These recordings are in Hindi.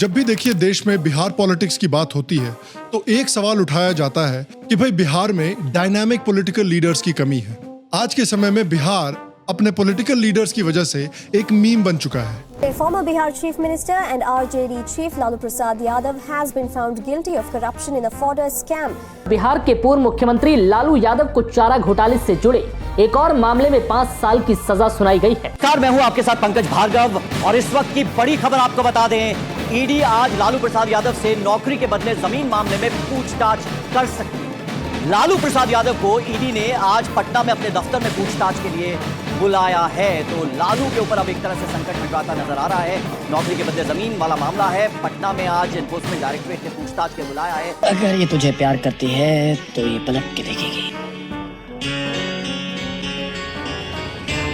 जब भी देखिए देश में बिहार पॉलिटिक्स की बात होती है तो एक सवाल उठाया जाता है कि भाई बिहार में डायनामिक पॉलिटिकल लीडर्स की कमी है। आज के समय में बिहार अपने पॉलिटिकल लीडर्स की वजह से एक मीम बन चुका है। Former Bihar Chief Minister and RJD Chief Lalu Prasad Yadav has been found guilty of corruption in a fodder scam. Bihar के पूर्व मुख्यमंत्री लालू यादव को चारा घोटाले से जुड़े एक और मामले में 5 साल की सजा सुनाई गई है। नमस्कार, मैं हूं आपके साथ पंकज भार्गव और इस वक्त की बड़ी खबर आपको बता दें, ईडी आज लालू प्रसाद यादव से नौकरी के बदले जमीन मामले में पूछताछ कर सकती है। लालू प्रसाद यादव को ईडी ने आज पटना में अपने दफ्तर में पूछताछ के लिए बुलाया है। तो लालू के ऊपर अब एक तरह से संकट मंडराता नजर आ रहा है। नौकरी के बदले जमीन वाला मामला है। पटना में आज एनफोर्समेंट डायरेक्टरेट ने पूछताछ के बुलाया है। अगर ये तुझे प्यार करती है तो ये पलट के देखेगी।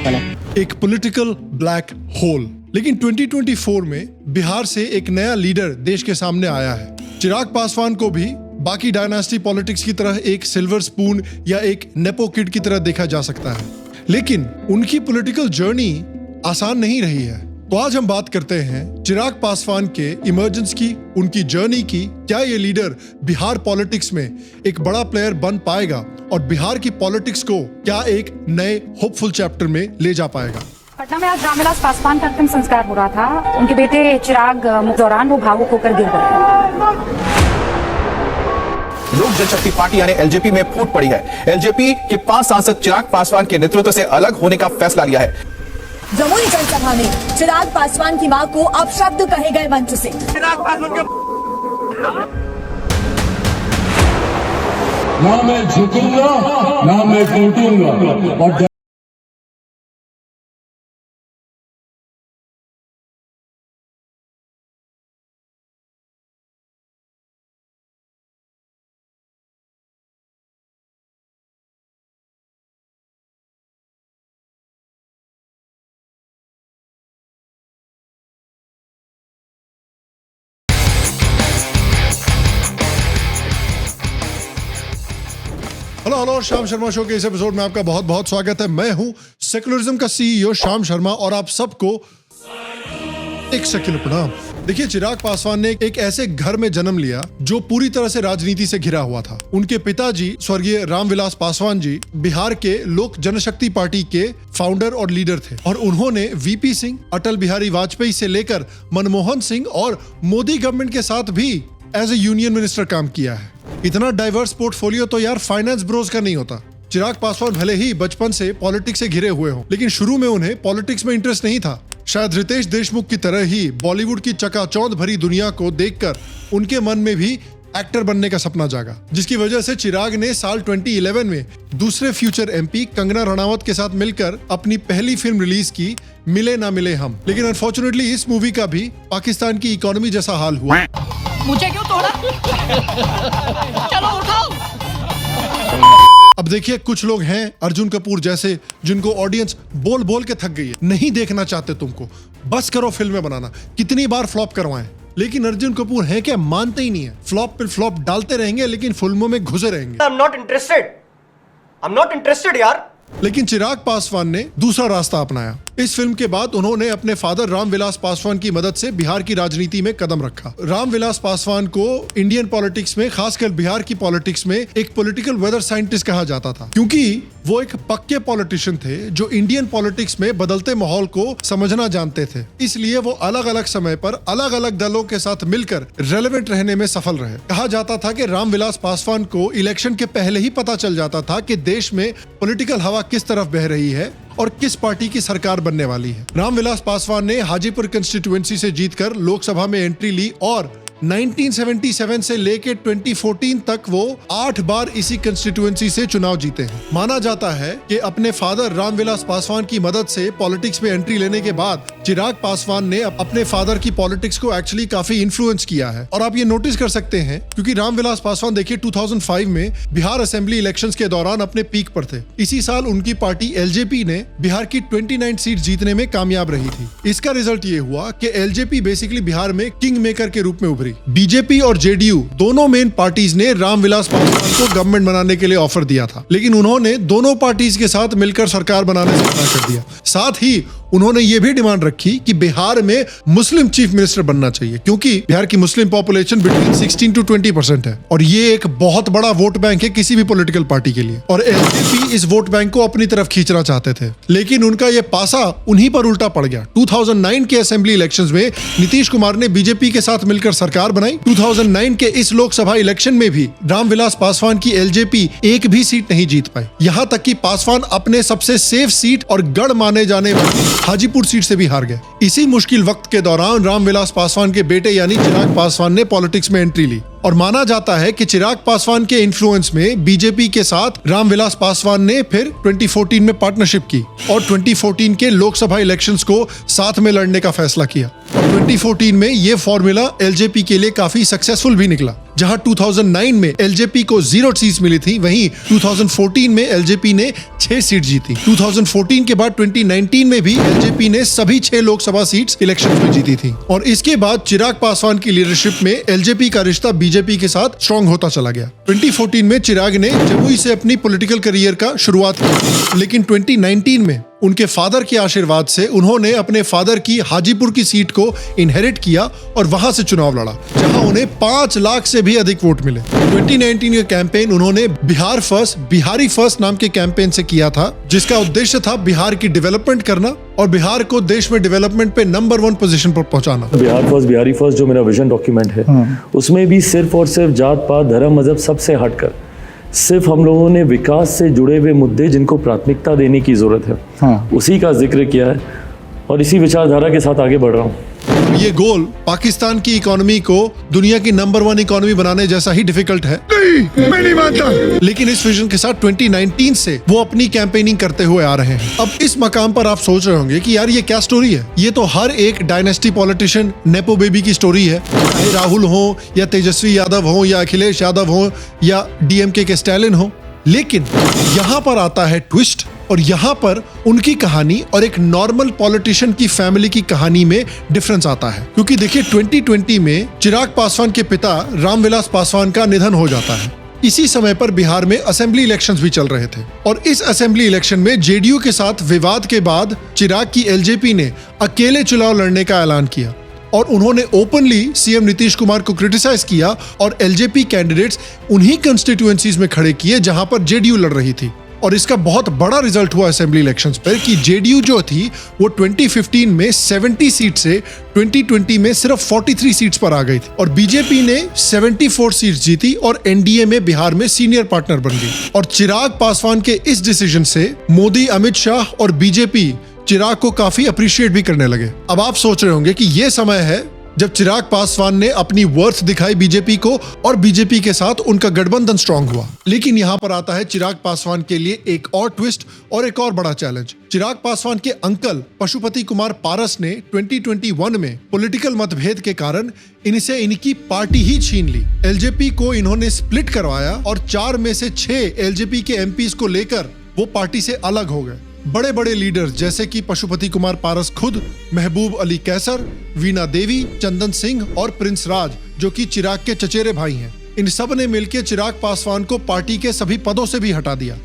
पलट। एक पॉलिटिकल ब्लैक होल। लेकिन 2024 में बिहार से एक नया लीडर देश के सामने आया है। चिराग पासवान को भी बाकी डायनास्टी पॉलिटिक्स की तरह एक सिल्वर स्पून या एक नेपो किड की तरह देखा जा सकता है, लेकिन उनकी पॉलिटिकल जर्नी आसान नहीं रही है। तो आज हम बात करते हैं चिराग पासवान के इमर्जेंस की, उनकी जर्नी की। क्या ये लीडर बिहार पॉलिटिक्स में एक बड़ा प्लेयर बन पाएगा और बिहार की पॉलिटिक्स को क्या एक नए होपफुल चैप्टर में ले जा पाएगा? पटना में आज रामविलास पासवान का अंतिम संस्कार हो रहा था। उनके बेटे चिराग दौरान वो भावुक होकर गिर गए। लोक जनशक्ति पार्टी यानी एलजेपी में फूट पड़ी है। एलजेपी के 5 सांसद चिराग पासवान के नेतृत्व से अलग होने का फैसला लिया है। जमुई जनसभा में चिराग पासवान की मां को अपशब्द कहे गए मंच से। चिराग पासवान के ना मैं झुकूंगा ना मैं टूटूंगा और हेलो, श्याम शर्मा शो के इस एपिसोड में आपका बहुत बहुत स्वागत है। मैं हूं सेकुलरिज्म का सीईओ श्याम शर्मा और आप सबको एक सेक्युलर प्रणाम। देखिए, चिराग पासवान ने एक ऐसे घर में जन्म लिया जो पूरी तरह से राजनीति से घिरा हुआ था। उनके पिताजी स्वर्गीय रामविलास पासवान जी बिहार के लोक जनशक्ति पार्टी के फाउंडर और लीडर थे और उन्होंने वीपी सिंह, अटल बिहारी वाजपेयी से लेकर मनमोहन सिंह और मोदी गवर्नमेंट के साथ भी एज ए यूनियन मिनिस्टर काम किया है। इतना डाइवर्स पोर्टफोलियो तो यार फाइनेंस ब्रोज का नहीं होता। चिराग पासवान भले ही बचपन से पॉलिटिक्स से घिरे हुए हों, लेकिन शुरू में उन्हें पॉलिटिक्स में इंटरेस्ट नहीं था। शायद रितेश देशमुख की तरह ही बॉलीवुड की चकाचौंध भरी दुनिया को देखकर उनके मन में भी एक्टर बनने का सपना जागा, जिसकी वजह से चिराग ने साल 2011 में दूसरे फ्यूचर एमपी कंगना रनावत के साथ मिलकर अपनी पहली फिल्म रिलीज की, मिले ना मिले हम। लेकिन अनफॉर्चुनेटली इस मूवी का भी पाकिस्तान की इकोनॉमी जैसा हाल हुआ। मुझे क्यों तोड़ा? चलो उठाओ। अब देखिए, कुछ लोग हैं अर्जुन कपूर जैसे जिनको ऑडियंस बोल बोल के थक गई है, नहीं देखना चाहते तुमको, बस करो फिल्में बनाना, कितनी बार फ्लॉप करवाएं। लेकिन अर्जुन कपूर हैं क्या, मानते ही नहीं है। फ्लॉप पे फ्लॉप डालते रहेंगे लेकिन फिल्मों में घुसे रहेंगे। I'm not interested यार। लेकिन चिराग पासवान ने दूसरा रास्ता अपनाया। इस फिल्म के बाद उन्होंने अपने फादर रामविलास पासवान की मदद से बिहार की राजनीति में कदम रखा। रामविलास पासवान को इंडियन पॉलिटिक्स में, खासकर बिहार की पॉलिटिक्स में, एक पॉलिटिकल वेदर साइंटिस्ट कहा जाता था, क्योंकि वो एक पक्के पॉलिटिशियन थे जो इंडियन पॉलिटिक्स में बदलते माहौल को समझना जानते थे। इसलिए वो अलग अलग समय पर अलग अलग दलों के साथ मिलकर रेलेवेंट रहने में सफल रहे। कहा जाता था कि रामविलास पासवान को इलेक्शन के पहले ही पता चल जाता था कि देश में पॉलिटिकल हवा किस तरफ बह रही है और किस पार्टी की सरकार बनने वाली है। रामविलास पासवान ने हाजीपुर कंस्टिट्यूएंसी से जीतकर लोकसभा में एंट्री ली और 1977 से लेकर 2014 तक वो 8 बार इसी कंस्टिट्यूएंसी से चुनाव जीते हैं। माना जाता है कि अपने फादर रामविलास पासवान की मदद से पॉलिटिक्स में एंट्री लेने के बाद चिराग पासवान ने अपने फादर की पॉलिटिक्स को एक्चुअली काफी इन्फ्लुएंस किया है। और आप ये नोटिस कर सकते हैं क्योंकि रामविलास पासवान देखिए 2005 में बिहार असेंबली इलेक्शंस के दौरान अपने पीक पर थे। इसी साल उनकी पार्टी एलजेपी ने बिहार की 29 सीट जीतने में कामयाब रही थी। इसका रिजल्ट ये हुआ कि एलजेपी बेसिकली बिहार में किंग मेकर के रूप में उभरी। बीजेपी और जेडीयू दोनों मेन पार्टीज ने रामविलास पासवान को गवर्नमेंट बनाने के लिए ऑफर दिया था, लेकिन उन्होंने दोनों पार्टीज के साथ मिलकर सरकार बनाने से मना कर दिया। साथ ही उन्होंने ये भी डिमांड रखी कि बिहार में मुस्लिम चीफ मिनिस्टर बनना चाहिए, क्योंकि बिहार की मुस्लिम पॉपुलेशन बिटवीन 16 to 20% है और ये एक बहुत बड़ा वोट बैंक है किसी भी पॉलिटिकल पार्टी के लिए। और एलजेपी इस वोट बैंक को अपनी तरफ खींचना चाहते थे, लेकिन उनका ये पासा उन्हीं पर उल्टा पड़ गया। 2009 के असेंबली इलेक्शंस में नीतीश कुमार ने बीजेपी के साथ मिलकर सरकार बनाई। 2009 के इस लोकसभा इलेक्शन में भी रामविलास पासवान की एलजेपी एक भी सीट नहीं जीत पाई। यहां तक कि पासवान अपने सबसे सेफ सीट और गढ़ माने जाने वाली हाजीपुर सीट से भी हार गए। इसी मुश्किल वक्त के दौरान रामविलास पासवान के बेटे यानी चिराग पासवान ने पॉलिटिक्स में एंट्री ली और माना जाता है कि चिराग पासवान के इन्फ्लुएंस में बीजेपी के साथ रामविलास पासवान ने फिर 2014 में पार्टनरशिप की और 2014 के लोकसभा इलेक्शंस को साथ में लड़ने का फैसला किया। और 2014 में ये फॉर्मूला एलजेपी के लिए काफी सक्सेसफुल भी निकला। जहां 2009 में एलजेपी को 0 सीट्स मिली थी, वहीं 2014 में एलजेपी ने 6 सीट जीती। 2014 के बाद 2019 में भी एलजेपी ने सभी 6 लोकसभा सीट्स इलेक्शन में जीती थी। और इसके बाद चिराग पासवान की लीडरशिप में एलजेपी का रिश्ता बीजेपी के साथ स्ट्रॉन्ग होता चला गया। 2014 में चिराग ने जमुई से अपनी पॉलिटिकल करियर का शुरुआत की, लेकिन 2019 में उनके फादर के आशीर्वाद से उन्होंने अपने फादर की हाजीपुर की सीट को इनहेरिट किया और वहां से चुनाव लड़ा, जहां उन्हें 5 लाख से भी अधिक वोट मिले। 2019 का कैंपेन उन्होंने बिहार फर्स्ट, बिहारी फर्स्ट नाम के कैंपेन से किया था, जिसका उद्देश्य था बिहार की डेवलपमेंट करना और बिहार को देश में डेवलपमेंट पे नंबर 1 पोजीशन पर पहुंचाना। बिहार फर्स्ट, बिहारी फर्स्ट जो मेरा विजन डॉक्यूमेंट है, उसमें भी सिर्फ और सिर्फ जात पात धर्म मजहब सबसे हटकर सिर्फ हम लोगों ने विकास से जुड़े हुए मुद्दे जिनको प्राथमिकता देने की जरूरत है, उसी का जिक्र किया है और इसी विचारधारा के साथ आगे बढ़ रहा हूँ। ये गोल पाकिस्तान की इकोनॉमी को दुनिया की नंबर 1 इकोनॉमी बनाने जैसा ही डिफिकल्ट है। नहीं, मैं नहीं मानता। लेकिन इस विजन के साथ 2019 से वो अपनी कैंपेनिंग करते हुए आ रहे हैं। अब इस मकाम पर आप सोच रहे होंगे कि यार ये क्या स्टोरी है? ये तो हर एक डायनेस्टी पॉलिटिशियन नेपो बेबी की स्टोरी है, चाहे राहुल हो या तेजस्वी यादव हो या अखिलेश यादव हो या डीएमके के स्टैलिन हो। लेकिन यहाँ पर आता है ट्विस्ट और यहाँ पर उनकी कहानी और एक नॉर्मल पॉलिटिशियन की फैमिली की कहानी में डिफरेंस आता है। क्योंकि देखिए 2020 में चिराग पासवान के पिता रामविलास पासवान का निधन हो जाता है। इसी समय पर बिहार में असेंबली इलेक्शंस भी चल रहे थे और इस असेंबली इलेक्शन में जेडीयू के साथ विवाद के बाद चिराग की एलजेपी ने अकेले चुनाव लड़ने का ऐलान किया और उन्होंने ओपनली सीएम नीतीश कुमार को क्रिटिसाइज किया और एलजेपी कैंडिडेट्स उन्हीं कंस्टिट्यूएंसीज में खड़े किए जहां पर जेडीयू लड़ रही थी। और इसका बहुत बड़ा रिजल्ट हुआ असेंबली इलेक्शंस पर कि जेडीयू जो थी वो 2015 में 70 सीट से 2020 में सिर्फ 43 सीट्स पर आ गई थी और बीजेपी ने 74 सीट्स जीती और एनडीए में बिहार में सीनियर पार्टनर बन गई। और चिराग पासवान के इस डिसीजन से मोदी, अमित शाह और बीजेपी चिराग को काफी अप्रिशिएट भी करने लगे। अब आप सोच रहे होंगे कि ये समय है जब चिराग पासवान ने अपनी वर्थ दिखाई बीजेपी को और बीजेपी के साथ उनका गठबंधन स्ट्रांग हुआ। लेकिन यहाँ पर आता है चिराग पासवान के लिए एक और ट्विस्ट और एक और बड़ा चैलेंज। चिराग पासवान के अंकल पशुपति कुमार पारस ने 2021 में पॉलिटिकल मतभेद के कारण इनसे इनकी पार्टी ही छीन ली। एलजेपी को इन्होंने स्प्लिट करवाया और 4 में से 6 एलजेपी के एमपीज को लेकर वो पार्टी से अलग हो गए। बड़े बड़े लीडर्स जैसे कि पशुपति कुमार पारस खुद, महबूब अली कैसर, वीणा देवी, चंदन सिंह और प्रिंस राज जो कि चिराग के चचेरे भाई हैं, इन सब ने मिलकर चिराग पासवान को पार्टी के सभी पदों से भी हटा दिया।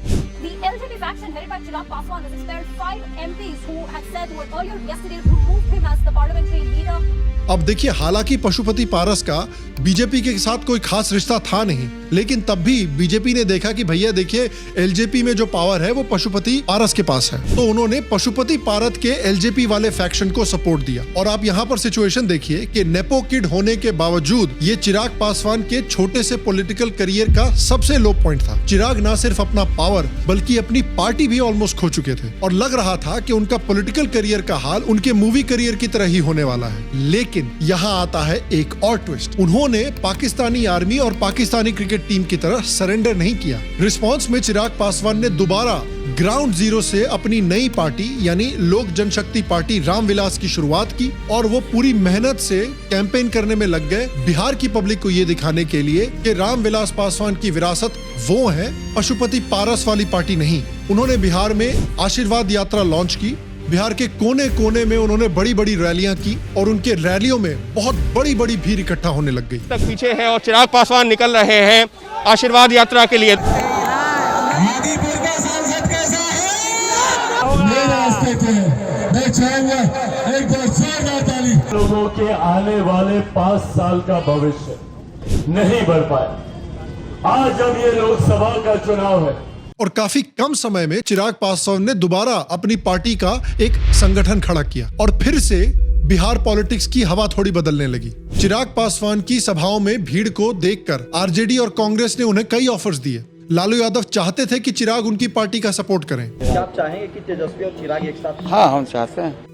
अब देखिए, हालांकि पशुपति पारस का बीजेपी के साथ कोई खास रिश्ता था नहीं, लेकिन तब भी बीजेपी ने देखा कि भैया देखिए एलजेपी में जो पावर है वो पशुपति पारस के पास है, तो उन्होंने पशुपति पारस के एलजेपी वाले फैक्शन को सपोर्ट दिया। और आप यहाँ पर सिचुएशन देखिए कि नेपो किड होने के बावजूद ये चिराग पासवान के छोटे से पॉलिटिकल करियर का सबसे लो पॉइंट था। चिराग न सिर्फ अपना पावर बल्कि अपनी पार्टी भी ऑलमोस्ट खो चुके थे और लग रहा था कि उनका पॉलिटिकल करियर का हाल उनके मूवी करियर की तरह ही होने वाला है। लेकिन यहाँ आता है एक और ट्विस्ट। उन्होंने पाकिस्तानी आर्मी और पाकिस्तानी क्रिकेट टीम की तरह सरेंडर नहीं किया। रिस्पांस में चिराग पासवान ने दोबारा ग्राउंड जीरो से अपनी नई पार्टी यानी लोक जनशक्ति पार्टी रामविलास की शुरुआत की और वो पूरी मेहनत से कैंपेन करने में लग गए बिहार की पब्लिक को ये दिखाने के लिए कि रामविलास पासवान की विरासत वो है, पशुपति पारस वाली पार्टी नहीं। उन्होंने बिहार में आशीर्वाद यात्रा लॉन्च की। बिहार के कोने कोने में उन्होंने बड़ी बड़ी रैलियां की और उनके रैलियों में बहुत बड़ी बड़ी भीड़ इकट्ठा होने लग गई। तक पीछे है और चिराग पासवान निकल रहे हैं आशीर्वाद यात्रा के लिए। रास्ते थे, मैं चैन बच्चों के आने वाले 5 साल का भविष्य नहीं बढ़ पाए। आज जब ये लोकसभा का चुनाव है और काफी कम समय में चिराग पासवान ने दोबारा अपनी पार्टी का एक संगठन खड़ा किया और फिर से बिहार पॉलिटिक्स की हवा थोड़ी बदलने लगी। चिराग पासवान की सभाओं में भीड़ को देखकर आरजेडी और कांग्रेस ने उन्हें कई ऑफर्स दिए। लालू यादव चाहते थे कि चिराग उनकी पार्टी का सपोर्ट करें। क्या आप चाहेंगे कि तेजस्वी और चिराग एक साथ? हाँ, हम चाहते हैं।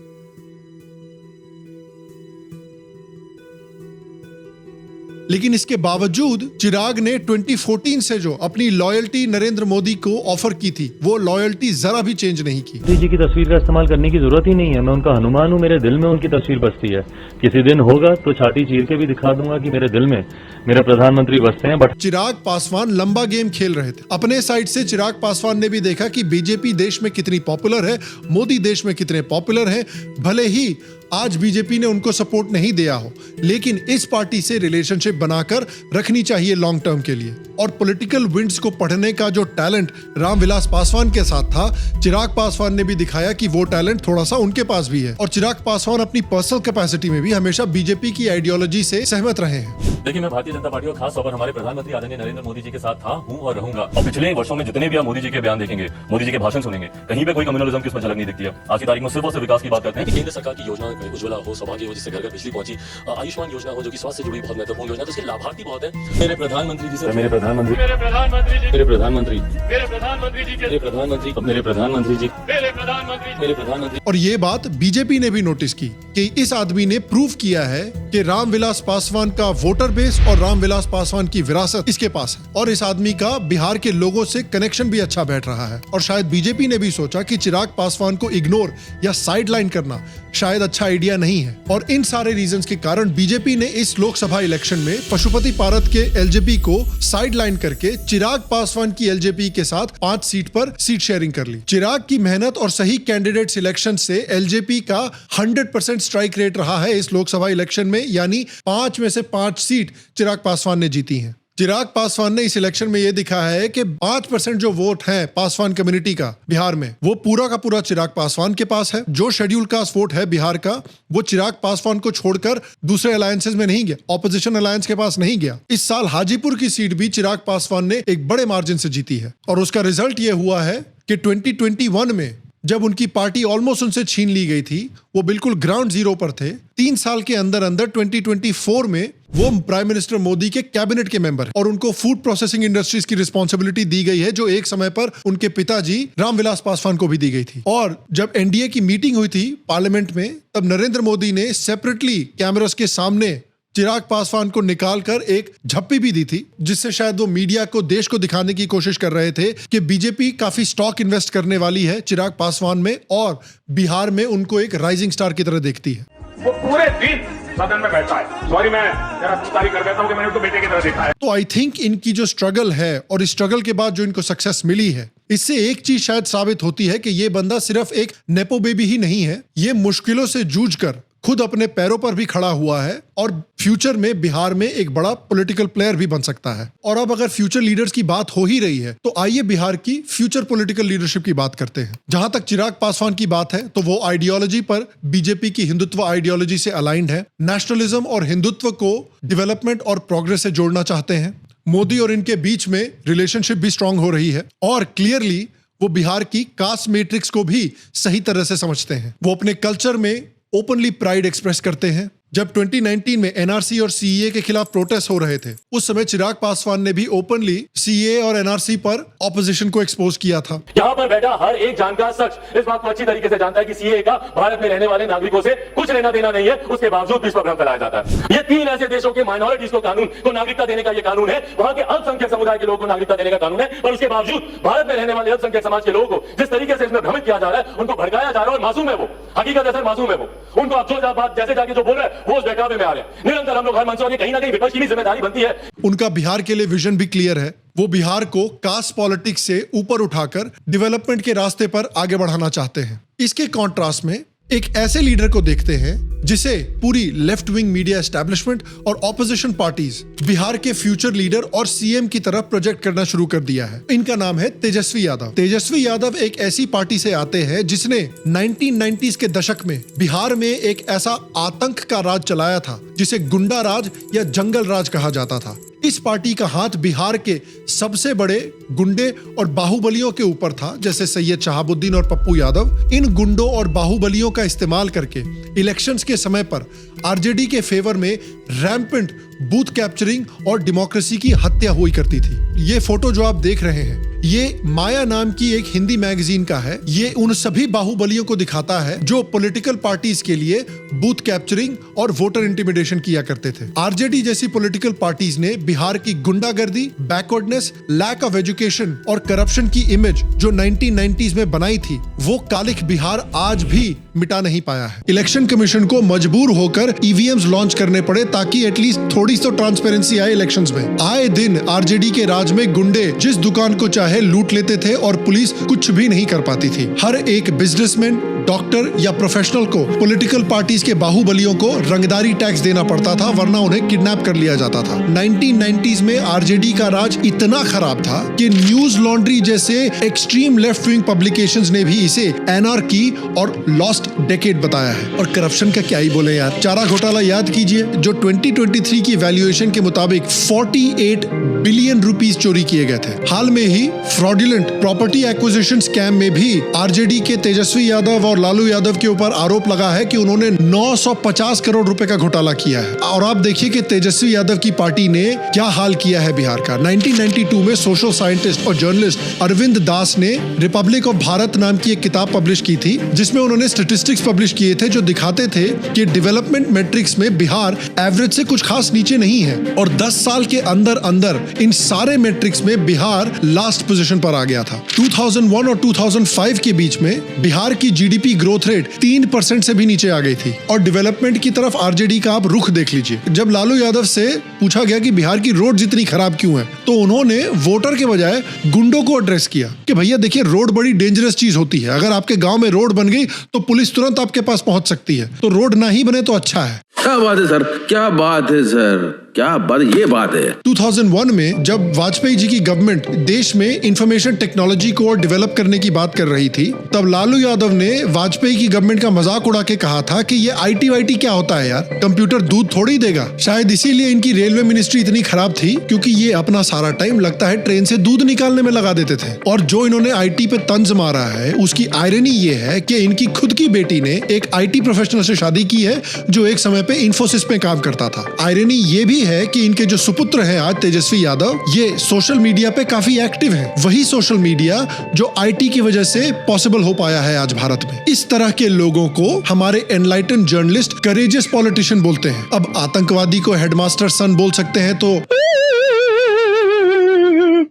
लेकिन इसके बावजूद चिराग ने 2014 से जो अपनी लॉयल्टी नरेंद्र मोदी को ऑफर की थी, वो लॉयल्टी जरा भी चेंज नहीं की। मोदी जी की तस्वीर का इस्तेमाल करने की जरूरत ही नहीं है। मैं उनका हनुमान हूँ, मेरे दिल में उनकी तस्वीर बसती है। किसी दिन होगा तो छाती चीर के भी दिखा दूंगा कि मेरे दिल में मेरे प्रधानमंत्री बसते हैं। बट चिराग पासवान लंबा गेम खेल रहे थे। अपने साइड से चिराग पासवान ने भी देखा कि बीजेपी देश में कितनी पॉपुलर है, मोदी देश में कितने पॉपुलर हैं। भले ही आज बीजेपी ने उनको सपोर्ट नहीं दिया हो, लेकिन इस पार्टी से रिलेशनशिप बनाकर रखनी चाहिए लॉन्ग टर्म के लिए। और पॉलिटिकल विंड्स को पढ़ने का जो टैलेंट रामविलास पासवान के साथ था, चिराग पासवान ने भी दिखाया कि वो टैलेंट थोड़ा सा उनके पास भी है। और चिराग पासवान अपनी पर्सनल कैपेसिटी में भी हमेशा बीजेपी की आइडियोलॉजी से सहमत रहे हैं। देखिए, मैं भारतीय जनता पार्टी और खास तौर पर हमारे प्रधानमंत्री आदरणीय नरेंद्र मोदी जी के साथ था, हूं और रहूंगा। और पिछले वर्षों में जितने भी आप मोदी जी के बयान देखेंगे, मोदी जी के भाषण सुनेंगे, कहीं पे कोई कम्युनलिज्म की उसमें झलक नहीं दिखती है। आज की तारीख में सिर्फ और सिर्फ विकास की बात करते हैं। केंद्र सरकार की योजना उज्ज्वला हो, सौभाग्य हो, जिससे घर घर बिजली पहुंची, आयुष्मान योजना हो जो कि स्वास्थ्य से जुड़ी बहुत महत्वपूर्ण योजना, तो इसके लाभार्थी बहुत है। मेरे प्रधानमंत्री जी से, मेरे प्रधानमंत्री, मेरे प्रधानमंत्री जी, मेरे प्रधानमंत्री, मेरे प्रधानमंत्री जी, मेरे प्रधानमंत्री, मेरे प्रधानमंत्री जी, मेरे प्रधानमंत्री, मेरे प्रधानमंत्री। और ये बात बीजेपी ने भी नोटिस की कि इस आदमी ने प्रूव किया है कि रामविलास पासवान का वोटर बेस और रामविलास पासवान की विरासत इसके पास है। और इस आदमी का बिहार के लोगों से कनेक्शन भी अच्छा बैठ रहा है। और शायद बीजेपी ने भी सोचा कि चिराग पासवान को इग्नोर या साइडलाइन करना शायद अच्छा आइडिया नहीं है। और इन सारे रीजंस के कारण बीजेपी ने इस लोकसभा इलेक्शन में पशुपति पारत के एलजेपी को साइडलाइन करके चिराग पासवान की एलजेपी के साथ 5 सीट पर सीट शेयरिंग कर ली। चिराग की मेहनत और सही कैंडिडेट सिलेक्शन से एलजेपी का 100% स्ट्राइक रेट रहा है इस लोकसभा इलेक्शन में, यानी 5 में से 5 सीट चिराग पासवान ने जीती हैं। चिराग पासवान ने इस इलेक्शन में यह दिखाया है कि 5% जो वोट है पासवान कम्युनिटी का बिहार में, वो पूरा का पूरा चिराग पासवान के पास है। जो शेड्यूल कास्ट वोट है बिहार का, वो चिराग पासवान को छोड़कर दूसरे अलायंसेस में नहीं गया, ऑपोजिशन अलायंस के पास नहीं गया। इस साल हाजीपुर की सीट भी चिराग पासवान ने एक बड़े मार्जिन से जीती है। और उसका रिजल्ट ये हुआ है कि 2021 में जब उनकी पार्टी ऑलमोस्ट उनसे छीन ली गई थी, वो बिल्कुल ग्राउंड जीरो पर थे। 3 साल के अंदर अंदर 2024 में वो प्राइम मिनिस्टर मोदी के कैबिनेट के मेंबर हैं और उनको फूड प्रोसेसिंग इंडस्ट्रीज की रिस्पॉन्सिबिलिटी दी गई है, जो एक समय पर उनके पिताजी रामविलास पासवान को भी दी गई थी। और जब एनडीए की मीटिंग हुई थी पार्लियामेंट में, तब नरेंद्र मोदी ने सेपरेटली कैमरास के सामने चिराग पासवान को निकालकर एक झप्पी भी दी थी, जिससे शायद वो मीडिया को, देश को दिखाने की कोशिश कर रहे थे कि बीजेपी काफी स्टॉक इन्वेस्ट करने वाली है चिराग पासवान में और बिहार में उनको एक राइजिंग स्टार की तरह देखती है। वो पूरे दिन सदन में बैठा है। सॉरी, मैं जरा तारीफ कर देता हूं कि मैंने उसको बेटे की तरह देखा है। तो आई थिंक इनकी जो स्ट्रगल है और इस स्ट्रगल के बाद जो इनको सक्सेस मिली है, इससे एक चीज शायद साबित होती है कि ये बंदा सिर्फ एक नेपो बेबी ही नहीं है। ये मुश्किलों से जूझकर खुद अपने पैरों पर भी खड़ा हुआ है और फ्यूचर में बिहार में एक बड़ा पॉलिटिकल प्लेयर भी बन सकता है। और अब अगर फ्यूचर लीडर्स की बात हो ही रही है, तो आइए बिहार की फ्यूचर पॉलिटिकल लीडरशिप की बात करते हैं। जहां तक चिराग पासवान की बात है, तो वो आइडियोलॉजी पर बीजेपी की हिंदुत्व आइडियोलॉजी से अलाइंड है। नेशनलिज्म और हिंदुत्व को डेवलपमेंट और प्रोग्रेस से जोड़ना चाहते हैं। मोदी और इनके बीच में रिलेशनशिप भी स्ट्रांग हो रही है और क्लियरली वो बिहार की कास्ट मैट्रिक्स को भी सही तरह से समझते हैं। वो अपने कल्चर में ओपनली प्राइड एक्सप्रेस करते हैं। जब 2019 में एनआरसी और सीएए के खिलाफ प्रोटेस्ट हो रहे थे, उस समय चिराग पासवान ने भी ओपनली सीएए और एनआरसी पर ऑपोजिशन को एक्सपोज किया था। यहाँ पर बैठा हर एक जानकार शख्स इस बात को अच्छी तरीके से जानता है कि सीएए का भारत में रहने वाले नागरिकों से कुछ लेना देना नहीं है, उसके बावजूद भी इस पर भ्रम फैलाया जाता है। ये 3 ऐसे देशों के माइनॉरिटीज को नागरिकता देने का ये कानून है, वहां के अल्पसंख्यक समुदाय के लोगों को नागरिकता देने का कानून है, पर उसके बावजूद भारत में रहने वाले अल्पसंख्यक समाज के लोगों को जिस तरीके से इसमें भ्रमित किया जा रहा है, उनको भड़काया जा रहा है। और मासूम है वो, हकीकत है सर, मासूम है वो। उनको अब जो बात जैसे जाके जो बोल रहे हैं वो उस बहकावे में आ रहे हैं। निरंतर हम लोग हर मंच पर कहीं ना कहीं विपक्ष की जिम्मेदारी बनती है। उनका बिहार के लिए विजन भी क्लियर है। वो बिहार को कास्ट पॉलिटिक्स से ऊपर उठाकर डेवलपमेंट के रास्ते पर आगे बढ़ाना चाहते हैं। इसके कॉन्ट्रास्ट में एक ऐसे लीडर को देखते हैं जिसे पूरी लेफ्ट विंग मीडिया एस्टैब्लिशमेंट और ऑपोजिशन पार्टीज बिहार के फ्यूचर लीडर और सीएम की तरफ प्रोजेक्ट करना शुरू कर दिया है। इनका नाम है तेजस्वी यादव। तेजस्वी यादव एक ऐसी पार्टी से आते हैं जिसने 1990s के दशक में बिहार में एक ऐसा आतंक का राज चलाया था जिसे गुंडा राज या जंगल राज कहा जाता था। इस पार्टी का हाथ बिहार के सबसे बड़े गुंडे और बाहुबलियों के ऊपर था, जैसे सैयद शहाबुद्दीन और पप्पू यादव। इन गुंडों और बाहुबलियों का इस्तेमाल करके इलेक्शंस के समय पर आरजेडी के फेवर में रैम्पेंट बूथ कैप्चरिंग और डेमोक्रेसी की हत्या हुई करती थी। ये फोटो जो आप देख रहे हैं ये माया नाम की एक हिंदी मैगजीन का है। ये उन सभी बाहुबलियों को दिखाता है जो पॉलिटिकल पार्टीज के लिए बूथ कैप्चरिंग और वोटर इंटिमिडेशन किया करते थे। आरजेडी जैसी पॉलिटिकल पार्टीज ने बिहार की गुंडागर्दी, बैकवर्डनेस, लैक ऑफ एजुकेशन और करप्शन की इमेज जो 1990s में बनाई थी, वो कालिख बिहार आज भी मिटा नहीं पाया है। इलेक्शन कमीशन को मजबूर होकर ईवीएम्स लॉन्च करने पड़े ताकि एटलीस्ट थोड़ी तो ट्रांसपेरेंसी आए इलेक्शंस में। आए दिन आरजेडी के राज में गुंडे जिस दुकान को चाहे लूट लेते थे और पुलिस कुछ भी नहीं कर पाती थी। हर एक बिजनेसमैन, डॉक्टर या प्रोफेशनल को पॉलिटिकल पार्टीज के बाहुबलियों को रंगदारी टैक्स देना पड़ता था, वरना उन्हें किडनैप कर लिया जाता था। 1990s में आरजेडी का राज इतना खराब था कि न्यूज लॉन्ड्री जैसे एक्सट्रीम लेफ्ट विंग पब्लिकेशंस ने भी इसे एनार्की और लॉस्ट डेकेड बताया है। और करप्शन का क्या ही बोले यार। चारा घोटाला याद कीजिए जो 2023 की वैल्यूएशन के मुताबिक 48 बिलियन रुपीस चोरी किए गए थे। हाल में ही फ्रॉडुलेंट प्रॉपर्टी एक्विजिशन स्कैम में भी आरजेडी के तेजस्वी यादव और लालू यादव के ऊपर आरोप लगा है कि उन्होंने 950 करोड़ रुपए का घोटाला किया है। और आप देखिए कि तेजस्वी यादव की पार्टी ने क्या हाल किया है बिहार का। 1992 में सोशल साइंटिस्ट और जर्नलिस्ट अरविंद दास ने रिपब्लिक ऑफ भारत नाम की एक किताब पब्लिश की थी, जिसमें उन्होंने स्टैटिस्टिक्स पब्लिश किए थे जो दिखाते थे कि डेवलपमेंट मैट्रिक्स में बिहार एवरेज से कुछ खास नीचे नहीं है। और 10 साल के अंदर अंदर इन सारे मैट्रिक्स में बिहार लास्ट पोजीशन पर आ गया था। 2001 और 2005 के बीच में बिहार की जीडीपी ग्रोथ रेट 3% से भी नीचे आ गई थी। और डेवलपमेंट की तरफ आरजेडी का आप रुख देख लीजिए। जब लालू यादव से पूछा गया कि बिहार की रोड जितनी खराब क्यों है, तो उन्होंने वोटर के बजाय गुंडों को एड्रेस किया कि भैया देखिए रोड बड़ी डेंजरस चीज होती है। अगर आपके गांव में रोड बन गई तो पुलिस तुरंत आपके पास पहुंच सकती है, तो रोड ना ही बने तो अच्छा है। क्या बात है सर, क्या बात है सर, क्या बात, ये बात है। 2001 में जब वाजपेयी जी की गवर्नमेंट देश में इंफॉर्मेशन टेक्नोलॉजी को और डेवलप करने की बात कर रही थी, तब लालू यादव ने वाजपेयी की गवर्नमेंट का मजाक उड़ा के कहा था कि ये आईटी वाईटी क्या होता है यार, कंप्यूटर दूध थोड़ी देगा। शायद इसीलिए इनकी रेलवे मिनिस्ट्री इतनी खराब थी क्योंकि ये अपना सारा टाइम लगता है ट्रेन से दूध निकालने में लगा देते थे। और जो इन्होंने आईटी पे तंज मारा है उसकी आयरनी ये है कि इनकी खुद की बेटी ने एक आईटी प्रोफेशनल से शादी की है जो एक समय पे इंफोसिस में काम करता था। आयरनी ये भी है कि इनके जो सुपुत्र हैं आज तेजस्वी यादव, ये सोशल मीडिया पे काफी एक्टिव हैं। वही सोशल मीडिया जो आईटी की वजह से पॉसिबल हो पाया है आज भारत में। इस तरह के लोगों को हमारे एनलाइटन जर्नलिस्ट करेजियस पॉलिटिशियन बोलते हैं। अब आतंकवादी को हेडमास्टर सन बोल सकते हैं तो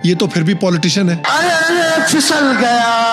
ये तो फिर भी पॉलिटिशियन है। फिसल गया।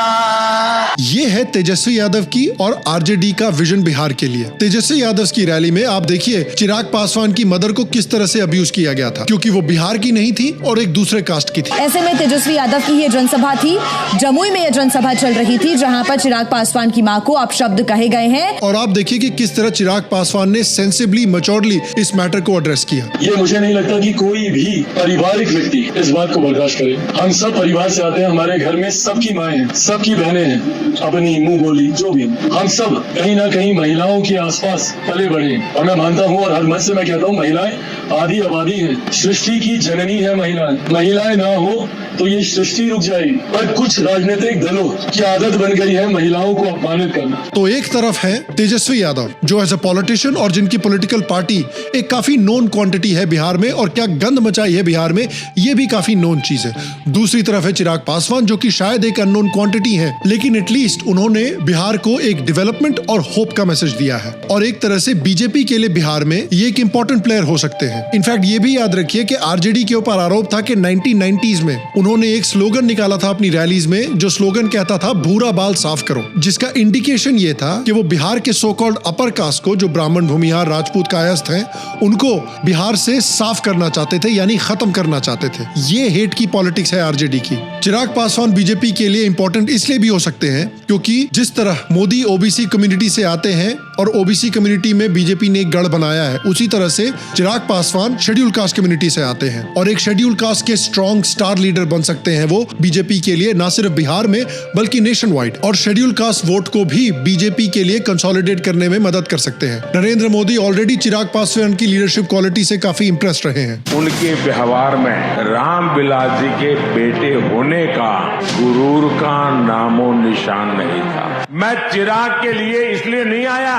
ये है तेजस्वी यादव की और आरजेडी का विजन बिहार के लिए। तेजस्वी यादव की रैली में आप देखिए चिराग पासवान की मदर को किस तरह से अब्यूज किया गया था, क्योंकि वो बिहार की नहीं थी और एक दूसरे कास्ट की थी। ऐसे में तेजस्वी यादव की ये जनसभा थी, जमुई में ये जनसभा चल रही थी, जहां पर चिराग पासवान की मां को अपशब्द कहे गए हैं। और आप देखिए कि किस तरह चिराग पासवान ने सेंसिबली, मैच्योरली इस मैटर को एड्रेस किया। ये मुझे नहीं लगता कि कोई भी पारिवारिक व्यक्ति इस बात को बर्दाश्त करे। हम सब परिवार से आते हैं, हमारे घर में सबकी माएं हैं, सबकी बहनें हैं, अपनी मुंह बोली जो भी, हम सब कहीं ना कहीं महिलाओं के आसपास पले बढ़े हैं। और मैं मानता हूँ और हर मन से मैं कहता हूँ, महिलाएं आधी आबादी है, सृष्टि की जननी है महिलाएं। महिलाएं ना हो तो ये सृष्टि रुक जाएगी। पर कुछ राजनीतिक दलों की आदत बन गई है महिलाओं को अपमानित करना। तो एक तरफ है तेजस्वी यादव जो एज अ पॉलिटिशियन और जिनकी पॉलिटिकल पार्टी एक काफी नोन क्वांटिटी है बिहार में, और क्या गंद मचाई है बिहार में ये भी काफी नोन चीज है। दूसरी तरफ है चिराग पासवान जो कि शायद एक अननोन क्वांटिटी है, लेकिन एटलीस्ट उन्होंने बिहार को एक डेवलपमेंट और होप का मैसेज दिया है। और एक तरह से बीजेपी के लिए बिहार में ये एक इंपॉर्टेंट प्लेयर हो सकते हैं। इनफैक्ट ये भी याद रखिए कि आरजेडी के ऊपर आरोप था कि 1990s में उन्होंने एक स्लोगन निकाला था अपनी रैलीज में, जो स्लोगन कहता था भूरा बाल साफ करो, जिसका इंडिकेशन ये था कि वो बिहार के सो कॉल्ड अपर कास्ट को, जो ब्राह्मण, भूमिहार, राजपूत, कायस्थ हैं, उनको बिहार से साफ करना चाहते थे, यानी खत्म करना चाहते थे। ये हेट की पॉलिटिक्स है आरजेडी की। चिराग पासवान बीजेपी के लिए इंपॉर्टेंट इसलिए भी हो सकते हैं क्योंकि जिस तरह मोदी ओबीसी कम्युनिटी से आते हैं और ओबीसी कम्युनिटी में बीजेपी ने एक गढ़ बनाया है, उसी तरह से Chirag Paswan schedule caste community से आते हैं और एक शेड्यूल कास्ट के स्ट्रॉन्ग स्टार लीडर बन सकते हैं वो बीजेपी के लिए, ना सिर्फ बिहार में बल्कि नेशन वाइड। और शेड्यूल कास्ट वोट को भी बीजेपी के लिए कंसोलिडेट करने में मदद कर सकते हैं। नरेंद्र मोदी ऑलरेडी चिराग पासवान की लीडरशिप क्वालिटी से काफी इंप्रेस्ड रहे हैं। उनके व्यवहार में रामविलास जी के बेटे होने का गुरूर का नामो निशान नहीं था। मैं चिराग के लिए इसलिए नहीं आया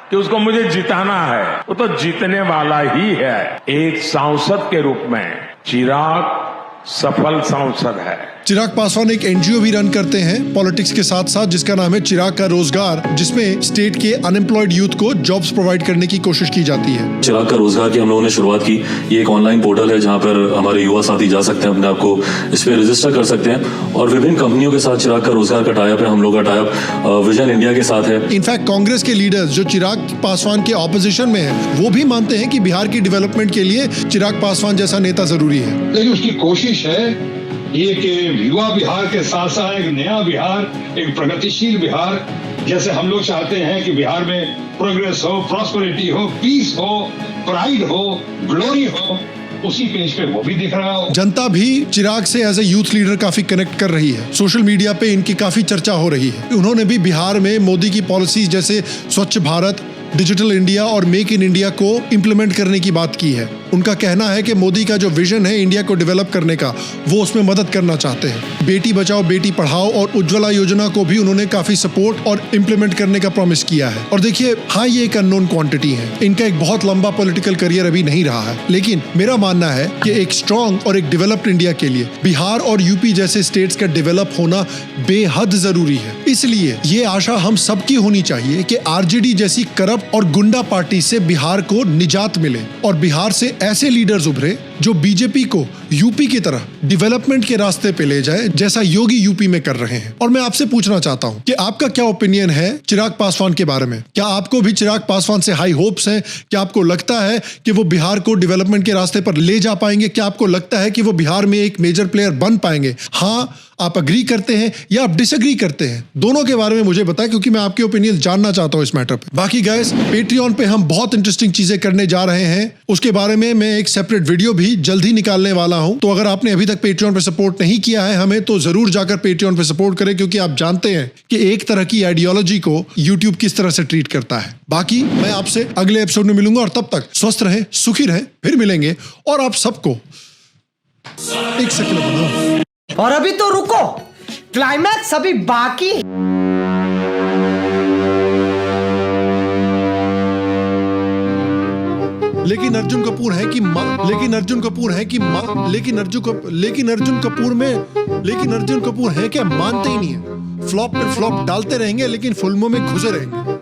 कि उसको मुझे जिताना है, वो तो जीतने वाला ही है। एक सांसद के रूप में चिराग सफल सांसद है। चिराग पासवान एक एनजीओ भी रन करते हैं पॉलिटिक्स के साथ साथ, जिसका नाम है चिराग का रोजगार, जिसमें स्टेट के अनएम्प्लॉयड यूथ को जॉब्स प्रोवाइड करने की कोशिश की जाती है। चिराग का रोजगार की हम लोगों ने शुरुआत की। ये एक ऑनलाइन पोर्टल है जहां पर हमारे युवा साथी जा सकते हैं, अपने आप को इस पे रजिस्टर कर सकते हैं और विभिन्न कंपनियों के साथ चिराग का रोजगार का टाइप है। हम लोग का टाइप विजन इंडिया के साथ है। इनफैक्ट कांग्रेस के लीडर्स जो चिराग पासवान के ऑपोजिशन में है वो भी मानते हैं कि बिहार की डेवलपमेंट के लिए चिराग पासवान जैसा नेता जरूरी है। लेकिन उसकी कोशिश है ये कि युवा बिहार के साथ साथ एक नया बिहार, एक प्रगतिशील बिहार, जैसे हम लोग चाहते हैं कि बिहार में प्रोग्रेस हो, प्रॉस्पेरिटी हो, पीस हो, प्राइड हो, ग्लोरी हो, उसी पेज पे वो भी दिख रहा हो। जनता भी चिराग से एज ए यूथ लीडर काफी कनेक्ट कर रही है। सोशल मीडिया पे इनकी काफी चर्चा हो रही है। उन्होंने भी बिहार में मोदी की पॉलिसीज जैसे स्वच्छ भारत, डिजिटल इंडिया और मेक इन इंडिया को इम्प्लीमेंट करने की बात की है। उनका कहना है कि मोदी का जो विजन है इंडिया को डेवलप करने का, वो उसमें मदद करना चाहते हैं। बेटी बचाओ बेटी पढ़ाओ और उज्ज्वला योजना को भी उन्होंने काफी सपोर्ट और इम्प्लीमेंट करने का प्रॉमिस किया है। और देखिए, हाँ, ये एक अननोन क्वांटिटी है, इनका एक बहुत लंबा पॉलिटिकल करियर अभी नहीं रहा है, लेकिन मेरा मानना है कि एक स्ट्रॉन्ग और एक डेवलप्ड इंडिया के लिए बिहार और यूपी जैसे स्टेट्स का डेवलप होना बेहद जरूरी है। इसलिए ये आशा हम सबकी होनी चाहिए कि आरजेडी जैसी करप्ट और गुंडा पार्टी से बिहार को निजात मिले और बिहार से ऐसे लीडर्स उभरे जो बीजेपी को यूपी की तरह डेवलपमेंट के रास्ते पे ले जाए, जैसा योगी यूपी में कर रहे हैं। और मैं आपसे पूछना चाहता हूं कि आपका क्या ओपिनियन है चिराग पासवान के बारे में? क्या आपको भी चिराग पासवान से हाई होप्स हैं? क्या आपको लगता है कि वो बिहार को डेवलपमेंट के रास्ते पर ले जा पाएंगे? क्या आपको लगता है कि वो बिहार में एक मेजर प्लेयर बन पाएंगे? हाँ, आप अग्री करते हैं या आप डिसएग्री करते हैं? दोनों के बारे में मुझे बताएं, क्योंकि मैं आपके ओपिनियन जानना चाहता हूं इस मैटर पे। बाकी गाइस, पेट्रियन पे हम बहुत इंटरेस्टिंग चीजें करने जा रहे हैं, उसके बारे में मैं एक सेपरेट वीडियो भी जल्द ही निकालने वाला हूं। तो अगर आपने अभी तक पेट्रियन पे सपोर्ट नहीं किया है हमें, तो जरूर जाकर पेट्रियन पे सपोर्ट करें, क्योंकि आप जानते हैं कि एक तरह की आइडियोलॉजी को यूट्यूब किस तरह से ट्रीट करता है। बाकी मैं आपसे अगले एपिसोड में मिलूंगा और तब तक स्वस्थ रहें, सुखी रहें, फिर मिलेंगे। और आप सबको एक सेकंड बनाओ। और अभी तो रुको, क्लाइमैक्स अभी बाकी। लेकिन अर्जुन कपूर है कि अर्जुन कपूर है क्या? मानते ही नहीं है। फ्लॉप पे फ्लॉप डालते रहेंगे लेकिन फिल्मों में घुसे रहेंगे।